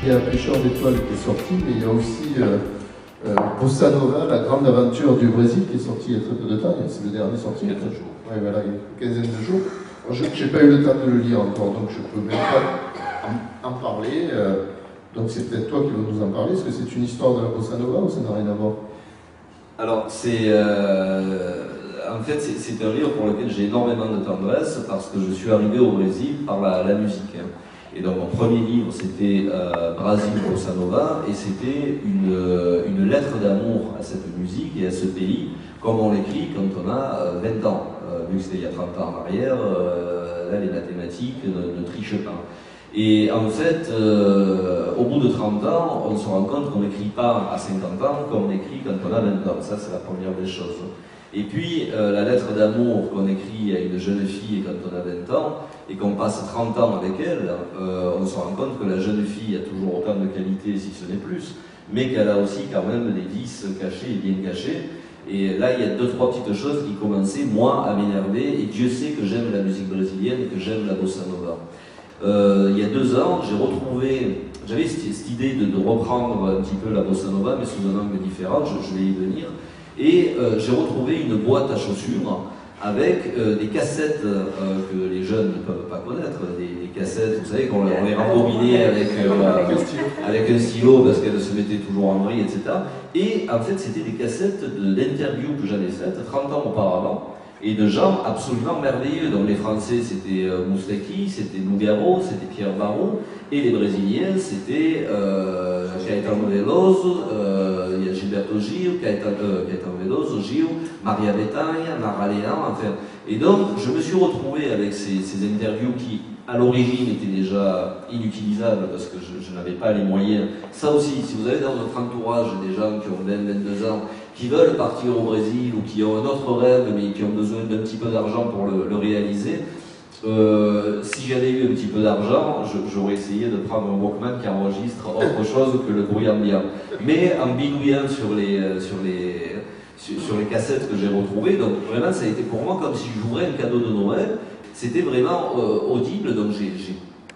il y a Pêcheur d'étoiles qui est sorti, mais il y a aussi Bossa Nova, la grande aventure du Brésil, qui est sorti il y a très peu de temps. C'est le dernier sorti. Il y a 15 jours. Oui, voilà, il y a une quinzaine de jours. Je n'ai pas eu le temps de le lire encore, donc je ne peux même pas en parler. Donc c'est peut-être toi qui vas nous en parler. Est-ce que c'est une histoire de la Bossa Nova ou ça n'a rien à voir? Alors, en fait, c'est un livre pour lequel j'ai énormément de tendresse parce que je suis arrivé au Brésil par la musique. Et donc, mon premier livre, c'était Brasil Bossa Nova, et c'était une lettre d'amour à cette musique et à ce pays, comme on l'écrit quand on a 20 ans. Vu que c'était il y a 30 ans en arrière, là, les mathématiques ne trichent pas. Et en fait, au bout de 30 ans, on se rend compte qu'on n'écrit pas à 50 ans comme on écrit quand on a 20 ans. Ça, c'est la première des choses. Et puis, la lettre d'amour qu'on écrit à une jeune fille quand on a 20 ans, et qu'on passe 30 ans avec elle, on se rend compte que la jeune fille a toujours autant de qualités, si ce n'est plus, mais qu'elle a aussi quand même des vices cachés et bien cachés. Et là, il y a 2-3 petites choses qui commençaient, moi, à m'énerver, et Dieu sait que j'aime la musique brésilienne et que j'aime la bossa nova. Il y a 2 ans, j'avais cette idée de reprendre un petit peu la bossa nova, mais sous un angle différent, je vais y venir, et j'ai retrouvé une boîte à chaussures avec des cassettes que les jeunes ne peuvent pas connaître, des cassettes, vous savez, qu'on les rembobinait avec un stylo parce qu'elles se mettaient toujours en vrille, etc. Et en fait, c'était des cassettes d'interviews que j'avais faites 30 ans auparavant, et de gens absolument merveilleux. Donc les Français, c'était Moustaki, c'était Nougaro, c'était Pierre Barrault, et les Brésiliens, c'était Caetano Veloso, il y a Gilberto Gil, Caetano Veloso, Gil, Maria Bethânia, Nara Leão, enfin. Et donc, je me suis retrouvé avec ces interviews qui, à l'origine, étaient déjà inutilisables parce que je n'avais pas les moyens. Ça aussi, si vous avez dans votre entourage des gens qui ont 20-22 ans, qui veulent partir au Brésil ou qui ont un autre rêve mais qui ont besoin d'un petit peu d'argent pour le réaliser, si j'avais eu un petit peu d'argent, j'aurais essayé de prendre un Walkman qui enregistre autre chose que le bruit ambiant. Mais en bidouillant sur les cassettes que j'ai retrouvées, donc vraiment ça a été pour moi comme si j'ouvrais un cadeau de Noël. C'était vraiment audible, donc j'ai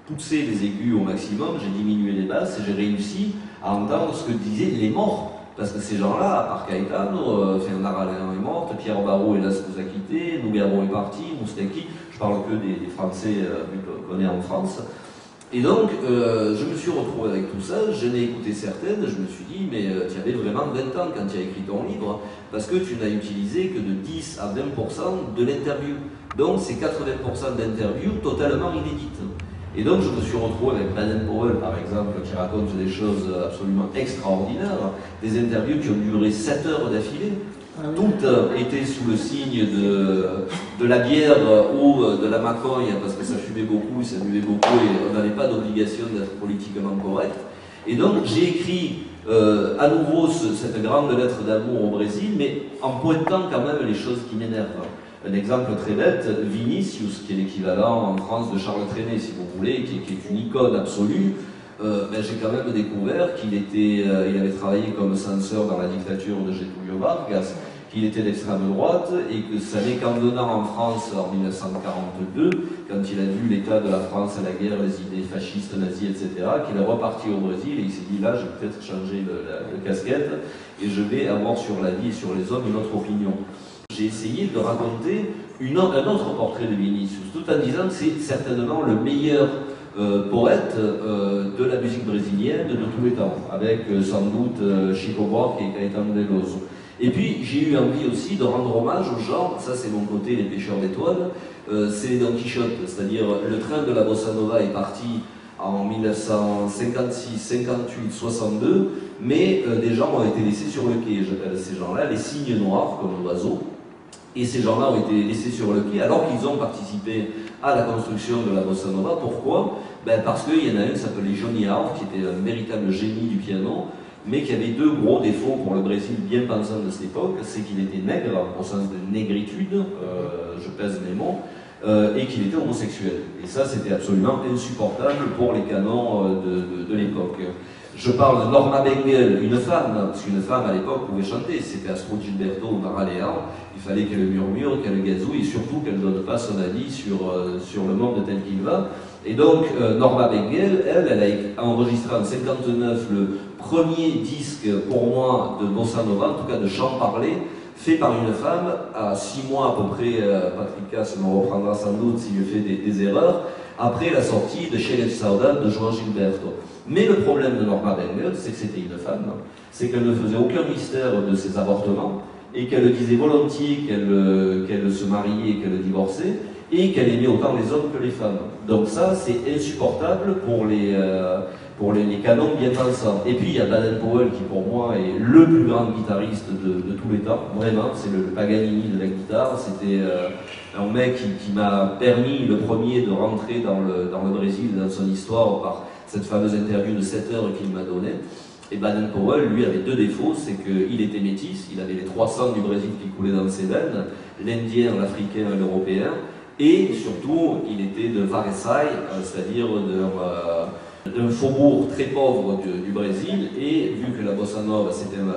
poussé les aigus au maximum, j'ai diminué les basses et j'ai réussi à entendre ce que disaient les morts. Parce que ces gens-là, à part Caetano, Nara Leão est morte, Pierre Barrault hélas nous a quittés, Nougaro est parti, Moustaki, je parle que des Français vu qu'on est en France. Et donc, je me suis retrouvé avec tout ça, j'en ai écouté certaines, je me suis dit, mais tu avais vraiment 20 ans quand tu as écrit ton livre, parce que tu n'as utilisé que de 10 à 20% de l'interview. Donc, c'est 80% d'interviews totalement inédites. Et donc, je me suis retrouvé avec Baden-Powell, par exemple, qui raconte des choses absolument extraordinaires, des interviews qui ont duré 7 heures d'affilée. Toutes étaient sous le signe de la bière ou de la macogne, parce que ça fumait beaucoup, ça buvait beaucoup, et on n'avait pas d'obligation d'être politiquement correct. Et donc, j'ai écrit à nouveau cette grande lettre d'amour au Brésil, mais en pointant quand même les choses qui m'énervent. Un exemple très bête, Vinicius, qui est l'équivalent en France de Charles Trenet, si vous voulez, qui est une icône absolue, j'ai quand même découvert qu'il avait travaillé comme censeur dans la dictature de Getúlio Vargas, qu'il était d'extrême droite, et que ça n'est qu'en venant en France en 1942, quand il a vu l'état de la France à la guerre, les idées fascistes, nazies, etc., qu'il est reparti au Brésil et il s'est dit là, je vais peut-être changer de casquette et je vais avoir sur la vie et sur les hommes une autre opinion. J'ai essayé de raconter un autre portrait de Vinicius, tout en disant que c'est certainement le meilleur poète de la musique brésilienne de tous les temps, avec sans doute Chico Buarque et Caetano Veloso. Et puis j'ai eu envie aussi de rendre hommage aux gens, ça c'est mon côté les pêcheurs d'étoiles, c'est les Don Quichotte, c'est-à-dire le train de la bossa nova est parti en 1956, 58, 62, mais des gens ont été laissés sur le quai, j'appelle ces gens-là les cygnes noirs comme l'oiseau. Et ces gens-là ont été laissés sur le quai alors qu'ils ont participé à la construction de la bossa nova. Pourquoi? Parce qu'il y en a un qui s'appelait Johnny Hart, qui était un véritable génie du piano, mais qui avait 2 gros défauts pour le Brésil bien pensant de cette époque. C'est qu'il était nègre, au sens de négritude, je pèse mes mots, et qu'il était homosexuel. Et ça, c'était absolument insupportable pour les canons de l'époque. Je parle de Norma Bengel, une femme, parce qu'une femme à l'époque pouvait chanter, c'était Astrud Gilberto ou Mara Leão, il fallait qu'elle murmure, qu'elle gazouille, et surtout qu'elle ne donne pas son avis sur le monde tel qu'il va. Et donc, Norma Bengel, elle a enregistré en 1959 le premier disque, pour moi, de bossa nova, en tout cas de chant parlé, fait par une femme, à 6 mois à peu près, Patricia se me reprendra sans doute si je fais des erreurs, après la sortie de Cheia de Saudade de João Gilberto. Mais le problème de Norma Bengel, c'est que c'était une femme, c'est qu'elle ne faisait aucun mystère de ses avortements, et qu'elle disait volontiers qu'elle se mariait et qu'elle divorçait, et qu'elle aimait autant les hommes que les femmes. Donc ça, c'est insupportable pour les canons bien pensants. Et puis il y a Baden-Powell qui pour moi est le plus grand guitariste de tous les temps, vraiment, c'est le Paganini de la guitare, c'était un mec qui m'a permis le premier de rentrer dans le Brésil, dans son histoire, par cette fameuse interview de 7 heures qu'il m'a donnée. Et Baden-Powell, lui, avait 2 défauts, c'est qu'il était métis, il avait les 300 du Brésil qui coulaient dans ses veines, l'Indien, l'Africain et l'Européen, et surtout, il était de Varessai, c'est-à-dire d'un faubourg très pauvre du Brésil, et vu que la bossa nova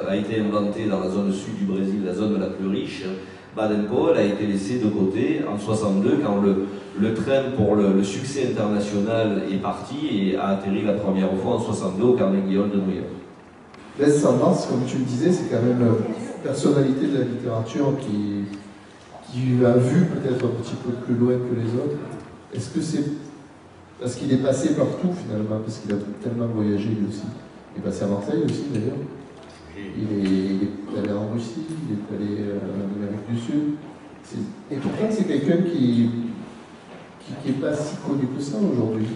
a été inventée dans la zone sud du Brésil, la zone la plus riche, Baden-Powell a été laissé de côté en 62 quand le train pour le succès international est parti et a atterri la première fois en 62 au Carnegie Hall de New York. Blaise Cendrars, comme tu le disais, c'est quand même une personnalité de la littérature qui a vu peut-être un petit peu plus loin que les autres. Est-ce que c'est parce qu'il est passé partout finalement, parce qu'il a tellement voyagé lui aussi? Il est passé à Marseille aussi d'ailleurs. Il est allé en Russie, il est allé en Amérique du Sud. Et pourtant c'est quelqu'un qui n'est pas si connu que ça aujourd'hui.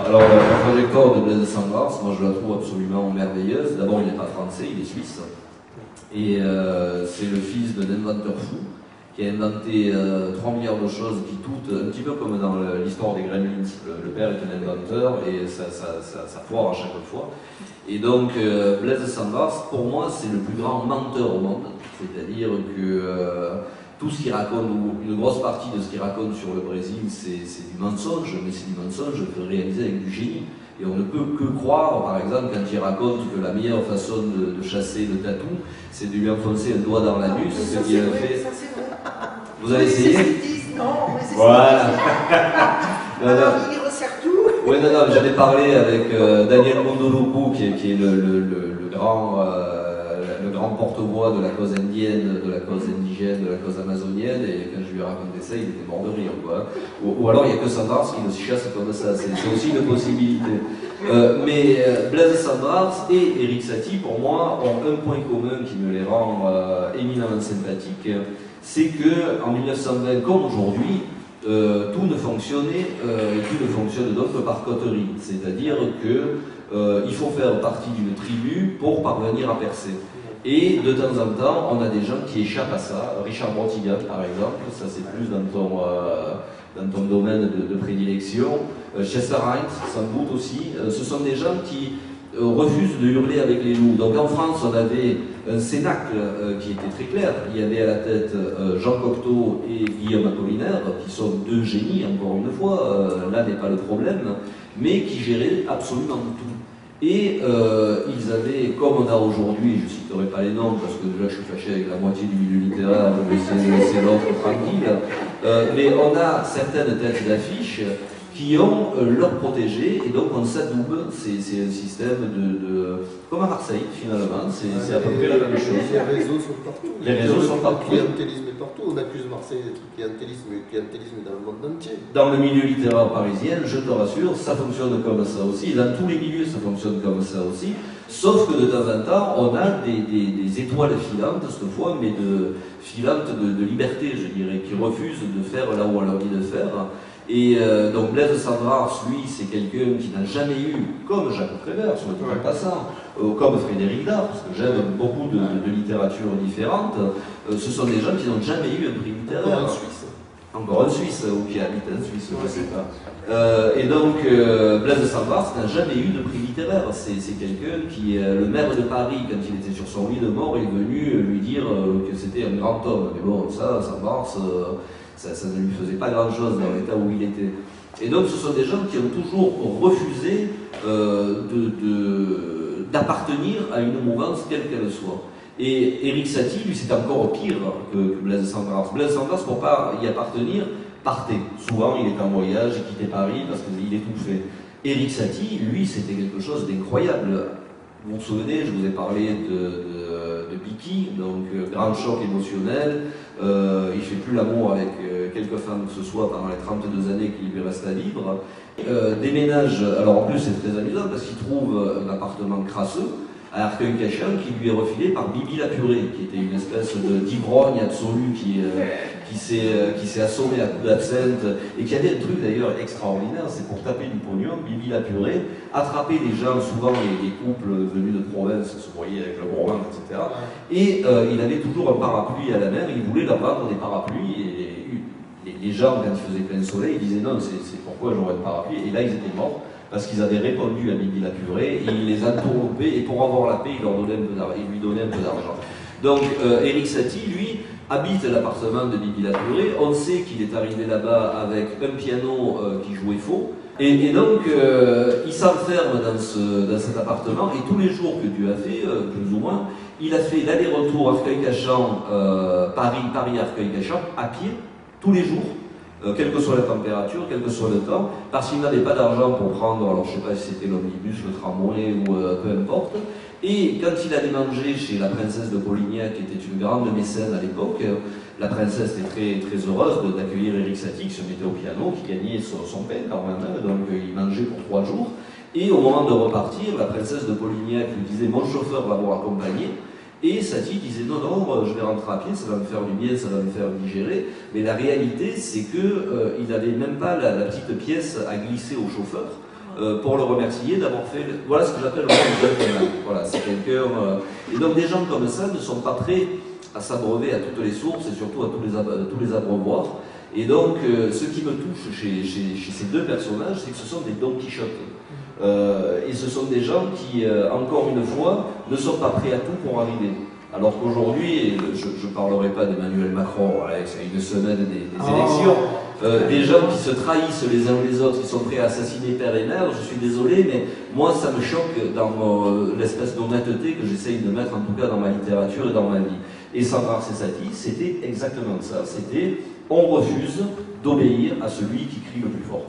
Alors la trajectoire de Blaise Cendrars, moi je la trouve absolument merveilleuse. D'abord il n'est pas français, il est suisse. Et c'est le fils d'un inventeur fou qui a inventé 3 milliards de choses qui toutes, un petit peu comme dans l'histoire des Gremlins, le père est un inventeur et ça foire à chaque fois. Et donc Blaise Cendrars, pour moi, c'est le plus grand menteur au monde. C'est-à-dire que tout ce qu'il raconte, ou une grosse partie de ce qu'il raconte sur le Brésil, c'est du mensonge, mais c'est du mensonge réalisé avec du génie. Et on ne peut que croire, par exemple, quand il raconte que la meilleure façon de chasser le tatou, c'est de lui enfoncer un doigt dans l'anus, ce qu'il a fait. Vous avez essayé? Non, mais c'est voilà. Alors, il resserre tout. Oui, non, j'avais parlé avec Daniel Mondolupu, qui est le grand porte-voix de la cause indienne, de la cause indigène, de la cause amazonienne, et quand je lui ai raconté ça, il était mort de rire, quoi. Ou alors il n'y a que Cendrars qui le chasse comme ça, c'est aussi une possibilité. Mais Blaise Cendrars et Erik Satie, pour moi, ont un point commun qui me les rend éminemment sympathiques, c'est qu'en 1920, comme aujourd'hui, tout ne fonctionnait, tout ne fonctionne donc par coterie, c'est-à-dire qu'il faut faire partie d'une tribu pour parvenir à percer. Et de temps en temps, on a des gens qui échappent à ça. Richard Brotigan, par exemple, ça c'est plus dans ton domaine de prédilection. Chester Hind, sans doute aussi. Ce sont des gens qui refusent de hurler avec les loups. Donc en France, on avait un cénacle qui était très clair. Il y avait à la tête Jean Cocteau et Guillaume Apollinaire, qui sont 2 génies, encore une fois, là n'est pas le problème, mais qui géraient absolument tout. Et ils avaient, comme on a aujourd'hui, je ne citerai pas les noms parce que déjà je suis fâché avec la moitié du milieu littéraire, je vais laisser l'autre tranquille, mais on a certaines têtes d'affiche qui ont leur protégé, et donc on s'adoube, c'est un système comme à Marseille finalement, c'est à peu près la même chose. Les réseaux sont partout. Les réseaux sont partout. Le clientélisme est partout, on accuse Marseille d'être clientélisme dans le monde entier. Dans le milieu littéraire parisien, je te rassure, ça fonctionne comme ça aussi, dans tous les milieux ça fonctionne comme ça aussi, sauf que de temps en temps, on a des étoiles filantes, cette fois, mais filantes de liberté, je dirais, qui refusent de faire là où on leur dit de faire. Et donc Blaise Cendrars, lui, c'est quelqu'un qui n'a jamais eu, comme Jacques Prévert, sur le temps passant, comme Frédéric Dard, parce que j'aime beaucoup de littérature différente, ce sont des gens qui n'ont jamais eu un prix littéraire. Encore un Suisse, ou qui habite en Suisse, je ne sais pas. Et donc, Blaise Cendrars n'a jamais eu de prix littéraire. C'est quelqu'un qui, le maire de Paris, quand il était sur son lit de mort, est venu lui dire que c'était un grand homme. Mais bon, ça, Cendrars, ça ne lui faisait pas grand-chose dans l'état où il était. Et donc ce sont des gens qui ont toujours refusé d'appartenir à une mouvance quelle qu'elle soit. Et Erik Satie, lui, c'est encore pire que Blaise Cendrars. Blaise Cendrars, pour ne pas y appartenir, partait. Souvent, il était en voyage, il quittait Paris parce qu'il étouffait. Erik Satie, lui, c'était quelque chose d'incroyable. Vous vous souvenez, je vous ai parlé de Biki, donc grand choc émotionnel. Il ne fait plus l'amour avec quelque femme que ce soit pendant les 32 années qu'il lui reste à vivre. Déménage, alors en plus c'est très amusant parce qu'il trouve un appartement crasseux à Arcueil-Cachan qui lui est refilé par Bibi la Purée, qui était une espèce d'ivrogne absolue qui s'est assommé à coups d'absinthe et qui avait un truc d'ailleurs extraordinaire, c'est pour taper du pognon, Bibi la Purée, attraper les gens, souvent les couples venus de province, se voyaient avec le gros ventre, etc. Et il avait toujours un parapluie à la main, il voulait leur vendre des parapluies et les gens, quand il faisait plein soleil, ils disaient non, c'est pourquoi j'aurais un parapluie, et là ils étaient morts. Parce qu'ils avaient répondu à Bibi la Purée, et il les a interrompés, et pour avoir la paix, il lui donnait un peu d'argent. Donc Erik Satie, lui, habite l'appartement de Bibi la Purée, on sait qu'il est arrivé là-bas avec un piano qui jouait faux, et donc il s'enferme dans cet appartement, et tous les jours que Dieu a fait, plus ou moins, il a fait l'aller-retour Arcueil-Cachan, Paris-Arcueil-Cachan, à pied, tous les jours. Quelle que soit la température, quel que soit le temps, parce qu'il n'avait pas d'argent pour prendre, alors je ne sais pas si c'était l'omnibus, le tramway ou peu importe. Et quand il allait manger chez la princesse de Polignac, qui était une grande mécène à l'époque, la princesse était très, très heureuse d'accueillir Erik Satie, qui se mettait au piano, qui gagnait son pain quand même, donc il mangeait pour 3 jours. Et au moment de repartir, la princesse de Polignac lui disait « Mon chauffeur va vous accompagner ». Et Satie disait non, je vais rentrer à pied, ça va me faire du bien, ça va me faire digérer. Mais la réalité, c'est qu'il n'avait même pas la petite pièce à glisser au chauffeur pour le remercier d'avoir fait. Voilà ce que j'appelle le gentleman. Voilà, c'est quelqu'un. Et donc des gens comme ça ne sont pas prêts à s'abreuver à toutes les sources et surtout à tous les abreuvoirs. Et donc, ce qui me touche chez ces deux personnages, c'est que ce sont des Don Quichotte. Et ce sont des gens qui, encore une fois, ne sont pas prêts à tout pour arriver. Alors qu'aujourd'hui, je ne parlerai pas d'Emmanuel Macron, voilà, c'est une semaine des élections, des gens qui se trahissent les uns les autres, qui sont prêts à assassiner père et mère, je suis désolé, mais moi ça me choque dans l'espèce d'honnêteté que j'essaye de mettre en tout cas dans ma littérature et dans ma vie. Et Cendrars et Satie, c'était exactement ça, c'était on refuse d'obéir à celui qui crie le plus fort.